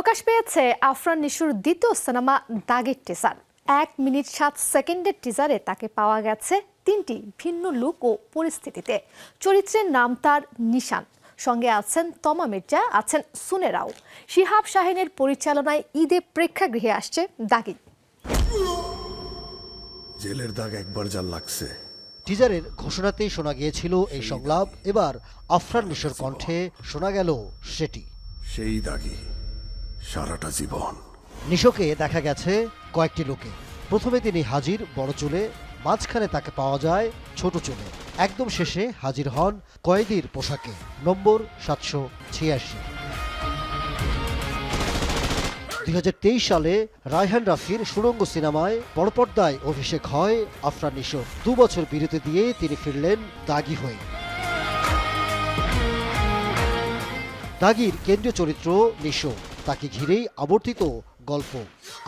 প্রকাশ পেয়েছে আফরান নিশোর দ্বিতীয় সিনেমা দাগের টিজার। 1 মিনিট 7 সেকেন্ডের টিজারে তাকে পাওয়া গেছে 3টি ভিন্ন লুক ও পরিস্থিতিতে। চরিত্রের নাম তার নিশান, সঙ্গে আছেন তমা মির্জা, আছেন সুনে রাও। শিহাব শাহীনের পরিচালনায় ঈদে প্রেক্ষাগৃহে আসছে দাগি। জেলের দাগ একবার যা লাগছে। টিজারের ঘোষণাতেই শোনা গিয়েছিল এই সংলাপ, এবার আফরান নিশোর কণ্ঠে শোনা গেল সেটি। সেই দাগই সারাটা জীবন। নিশোকে দেখা গেছে কয়েকটি লোকে। প্রথমে তিনি হাজির বড় চুলে, মাঝখানে তাকে পাওয়া যায় ছোট চুলে, একদম শেষে হাজির হন কয়েদির পোশাকে, নম্বর 786। 2023 সালে রায়হান রাফির সুড়ঙ্গ সিনেমায় বড় পর্দায় অভিষেক হয় আফরান নিশোর। 2 বছর বিরতি দিয়ে তিনি ফিরলেন দাগি হয়ে। দাগির কেন্দ্রীয় চরিত্র নিশো, তাকে ঘিরেই আবর্তিত গল্প।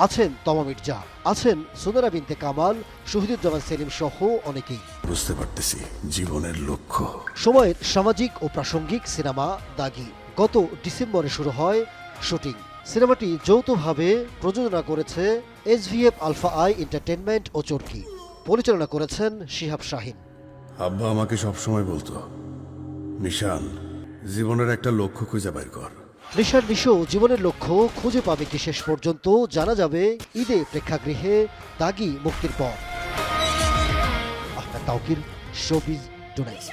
আছেন তমা মির্জা, আছেন সুনেরা বিনতে কামাল, শহীদুজ্জামান সেলিম সহ অনেকেই। বুঝতে পারতেছি জীবনের লক্ষ্য। সময়ের সামাজিক ও প্রাসঙ্গিক সিনেমা দাগি। গত ডিসেম্বরে শুরু হয় শুটিং। সিনেমাটি যৌথভাবে প্রযোজনা করেছে SVF আলফা আই এন্টারটেইনমেন্ট ও চরকি। পরিচালনা করেছেন শিহাব শাহীন। আব্বা আমাকে সবসময় বলতো, নিশান, জীবনের একটা লক্ষ্য খুঁজে বের কর। নিশান নিশো জীবনের লক্ষ্য খুঁজে পাবে কি শেষ পর্যন্ত জানা যাবে ঈদে প্রেক্ষাগৃহে দাগি মুক্তির পর। Ahmed Tauquir, showbiz tonight.